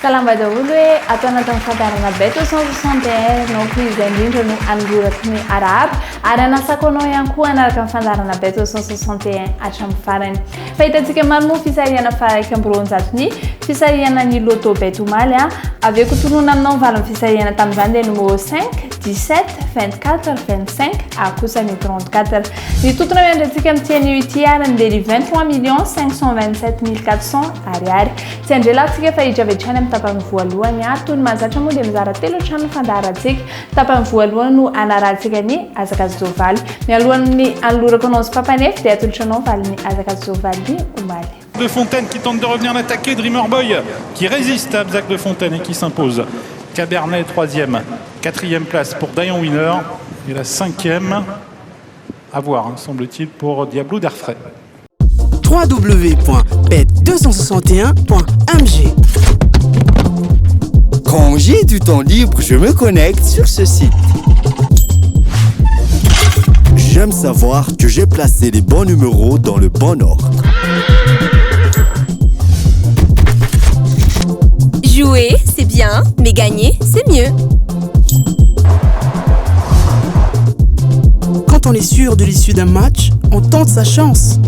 Salambadaoule atao anatin'ny fahatarana beto 161 no izay indrindra no anolorako ny arabo ary anasako anao ihany koa anaraka ny fandarana beto 161 hatramin'ny farany. Fahitantsika maro moa fisarihana faraiky amby roanjato ny fisarihana ny loto beto omaly avy eo kotonona aminao valin'ny fisarihana tamin'izany dia numéro 5 17 24 25 akosa ny 34 ny totona miandratsika amin'ity ity arany dia ny 23 527 400 ariary. Tsy andrelantsika fa hidravetrany amin'ny tapany voalohany toy ny mahazatra moa dia mizara telo trano fandaharantsika. Tapany voalohany no anarantsika ny Azakazovaly. Mialohan'ny anolorako anao sy papanefy dia atolotra anao valin'ny Azakazovaly omaly. De Fontaine qui tente de revenir en attaquer, Dreamer Boy qui résiste à Zach de Fontaine et qui s'impose. Cabernet 3e, 4e place pour Diane Winner et la 5e à voir, semble-t-il, pour Diablo d'Airfray. www.bet261.mg. Quand j'ai du temps libre, je me connecte sur ce site. J'aime savoir que j'ai placé les bons numéros dans le bon ordre. Jouer, c'est bien, mais gagner, c'est mieux. Quand on est sûr de l'issue d'un match, on tente sa chance.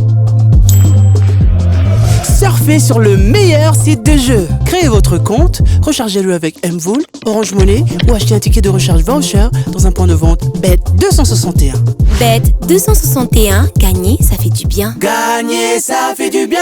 Surfez sur le meilleur site de jeu. Créez votre compte, rechargez-le avec Mvool, Orange Money ou achetez un ticket de recharge voucher dans un point de vente Bet261. Bet261, gagner, ça fait du bien. Gagner, ça fait du bien.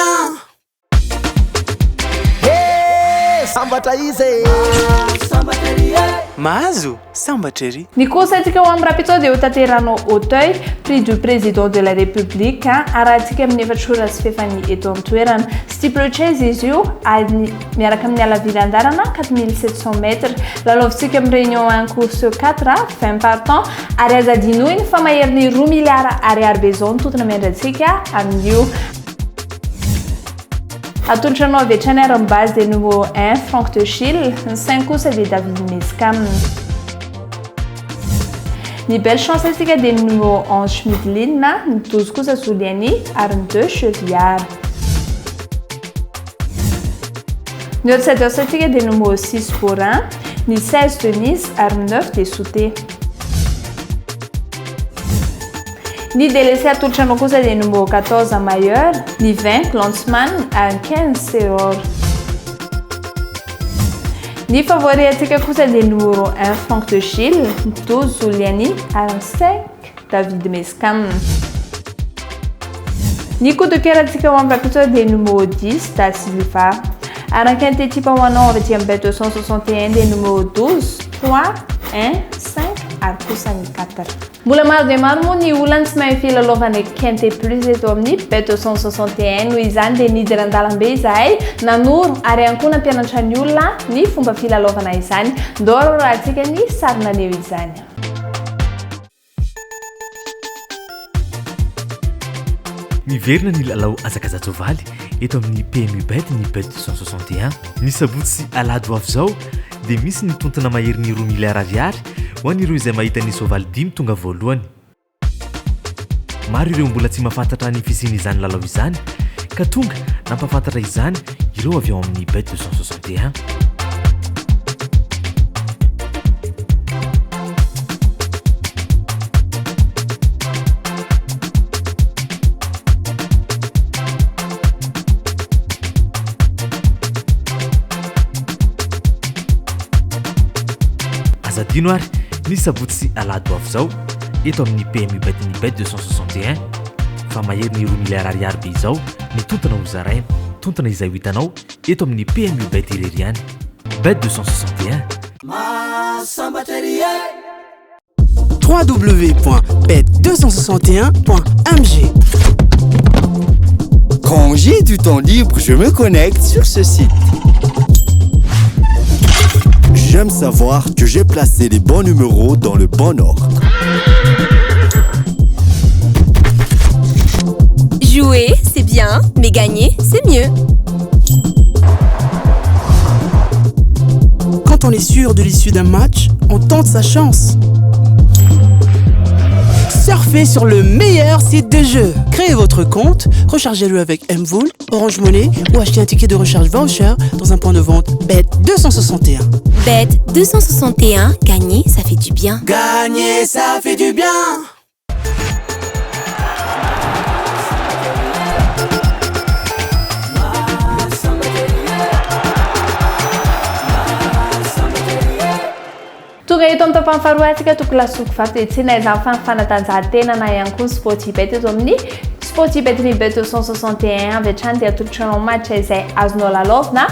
Mahazo sambatrery. Ny kosatsika ho amin'ny rapito dia ho tanteranao Auteuil, prix du président de la République arahantsika amin'ny efatrora sy fefany eto an-toerana. Steeplechase izy io ary miaraka amin'ny alavily andarana 4700 mètres. Lalaovitsika amin'ny réunion en course 4 20 partants ary azadinoiny fa mahery ny 2 milliards ariary bezao ny totona miandratsika amin'io. Atolotra anao avy hatrany ary amin'ny base dia numéro 1 Franck de Chille, ny 5 kosa dia David Meskam. Ny belle chance asika dia ny numéro 11 Schmidlin, ny 12 kosa Souliani ary ny 2 Chevillard. Ny outsiders asika dia numéro 6 Borin, ny 16 Denise ary ny 9 dia Souté. Ny délaissé atolotra anao kosa dia numéro 14 Mailleur, ny 20 Landsman ary ny 15 Seror. Ny favori atsika kosa dia numéro 1 Franck de Chille, ny 12 Souliani ary ny 5 David Meskam. Ny coup de cœur atsika ho amin'ny rapito dia numéro 10 Da Silva. Ary ny quinte type ho anao avy aty amin'ny Bet261 dia numéro 12 3 1 5 ary kosa ny 4. Mbola maro dia maro moa ny olana tsy mahay filalaovana quinte plus eto amin'ny Bet261 noho izany dia nidy randalambe izahay nanoro ary ihany koa nampianatra ny olona ny fomba filalaovana izany. Ndoro raha antsika ny sarina aneo izany. Miverina ny lalao Azakazovaly eto amin'ny PMU Bet ny Bet261. Ny sabotsy alady avy zao dia misy ny tontona mahery ny 2 milliards ariary ho an'ireo izay mahita ny sovaly 5 tonga voalohany. Maro ireo mbola tsy mahafantatra ny fisian'izany lalao izany ka tonga nampahafantatra izany ireo avy ao amin'ny Bet261. Azadino ary ny sabotsy alady avy zao eto amin'ny PMU Bet ny Bet261 fa mahery ny 2 milliards ariary be izao ny tontona ho zaraina. Tontona izay ho hitanao eto amin'ny PMU Bet irery ihany. Bet261 www.bet261.mg. Quand j'ai du temps libre, je me connecte sur ce site. J'aime savoir que j'ai placé les bons numéros dans le bon ordre. Jouer, c'est bien, mais gagner, c'est mieux. Quand on est sûr de l'issue d'un match, on tente sa chance. Surfez sur le meilleur site de jeu. Créez votre compte, rechargez-le avec Mvoul, Orange Money ou achetez un ticket de recharge voucher dans un point de vente Bet261. Bet261, gagner, ça fait du bien. Gagner, ça fait du bien. Tonga eto amin'ny tapany faharoa antsika tokony lasoko fahatetsi na izany fanatanjahantena na ihany koa ny sportibet eto amin'ny sportibet ny Bet261 avy hatrany dia atolotranao match izay azonao lalaovina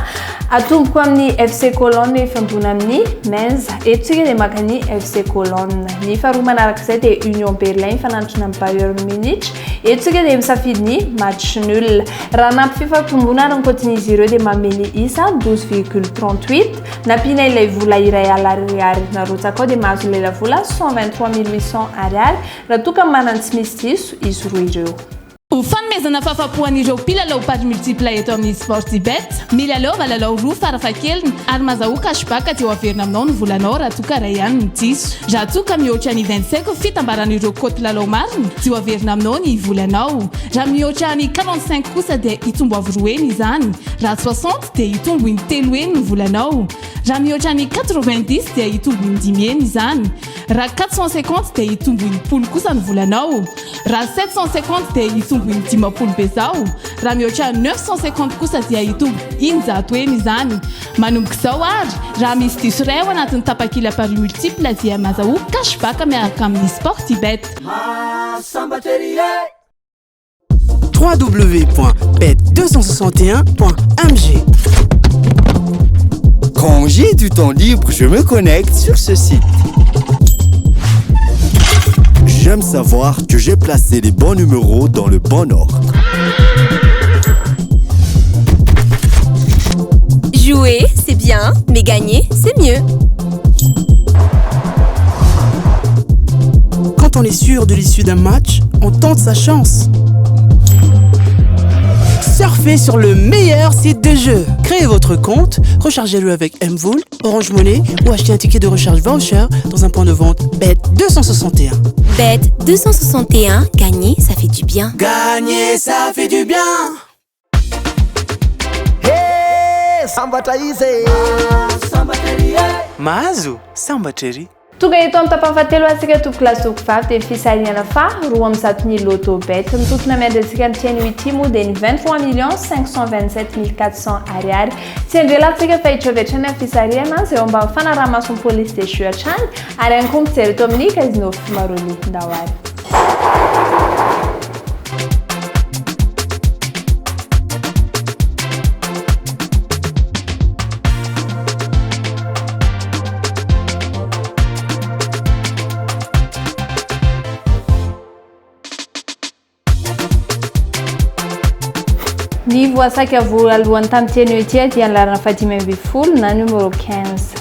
atomboko amin'ny FC Cologne efa ambony amin'ny Mainz eto dia maka ny FC Cologne ny faharoa manarak'izay dia Union Berlin fanantrona amin'ny Bayern Munich eto dia misafidy ny match nul raha nampy fifampitombona ary nikotin'izy ireo dia mameny isa 12,38 nampiana ilay vola iray alariary narotsaka ao dia mahazo ilay vola 123 800 ariary raha toa ka manana tsy misy diso izy roa ireo. Ho fanomezana fahafapoan'ireo mpilalao pady multipla eto amin'ny Sportibet, milalao valalao roa farafahakeliny ary mahazahoa cashback aty ho averina aminao ny volanao raha toa ka ray ihany ny diso. Raha toa ka mihoatra ny 25 fitambaran'ireo koty lalao marina dia ho averina aminao ny volanao. Raha mihoatra ny 45 kosa dia hitombo avy roa eny izany. Raha 60 dia hitombo ny telo eny ny volanao. Raha mihoatra ny 90 dia hitombo ny 10 eny izany. Raha 450 dia hitombo ny 10 kosa ny volanao. Raha 750 dia hitombo ny 10 be zao. Raha mihoatra 950 kosa dia hitombo injato eny izany. Manomboka izao ary raha misy diso iray ao anatin'ny tapakila pari multipla dia mahazahoa cashback miaraka amin'ny Sportibet. www.bet261.mg. Quand j'ai du temps libre, je me connecte sur ce site. J'aime savoir que j'ai placé les bons numéros dans le bon ordre. Jouer, c'est bien, mais gagner, c'est mieux. Quand on est sûr de l'issue d'un match, on tente sa chance. Surfez sur le meilleur site de jeu. Créez votre compte, rechargez-le avec Mvoul, Orange Money ou achetez un ticket de recharge voucher dans un point de vente Bet261. Bet261, gagner, ça fait du bien. Gagner, ça fait du bien. Hey, samba traize. Mahazo, samba cherry. Tonga eto amin'ny tapany fahatelo antsika tompoko lasoko vavy dia ny fisarihana faha roa amin'ny zato ny loto bet mitokona miandratsika ny tiany huitimo dia ny 23 527 400 ariary tsy andrelantsika fa hitrovetrany amin'ny fisarihana izay eo mba fanaraha-mason'ny polisy dia jus hatrany ary ihany koa mijery eto amin'ny casino Fimaroli Ndawary. Ny voasaka voalohany tamin'ny teny ety dia ny larana fahadimy ambin'ny folo na numéro 15.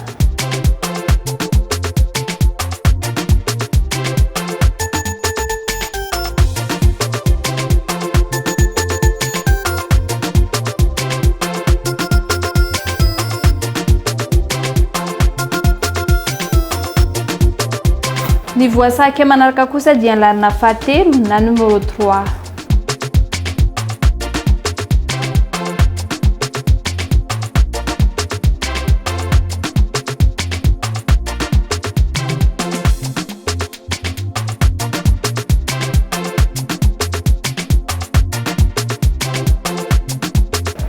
Ny voasaka manaraka kosa dia ny larana fahatelo na numéro 3.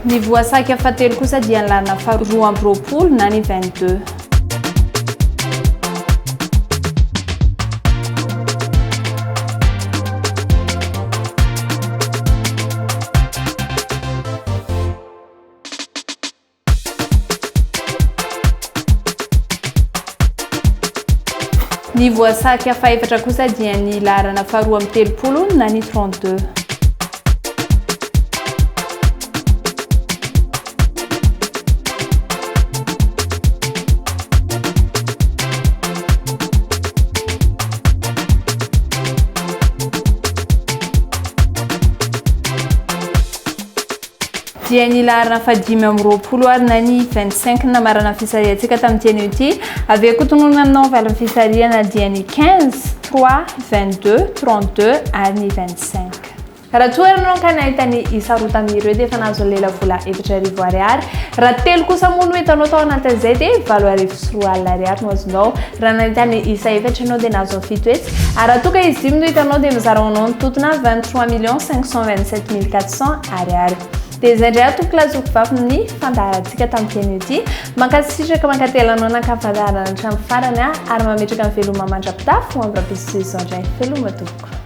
Ny voasaka fahatelo kosa dia ny larana faharoa amby roapolo na ny 22. Ny voasaka fahaefatra kosa dia ny larana faharoa amby telopolo na ny 32. dia ny larina fadimy amby roapolo ary na ny 25 namarana fisariantsika tamin'ny teny ity avy kotonona aminao valiny fisariana dia ny 15 3 22 32 ary ny 25 raha toeranao ka nahita ny isa roa tamin'ireo dia efa nahazo lela vola efatra arivo ariary raha telo kosa moa no hitanao tao anatin'izay dia 4 arivo sy 4 alina ariary no azonao raha nahita ny isa efatra ianao dia nahazo fito hetsy ary raha toka izy dimy no hitanao dia mizara hoanao ny totona 23 527 400 ariary dia izay indray atoko lazoko vavy ny fandaharantsika tamin'ny teny ity mankasitraka mankatelanao nankafandarana hatramin'ny farany ary mametraka ny veloma mandrapitafy ho am'rapisy izao indray veloma tompoko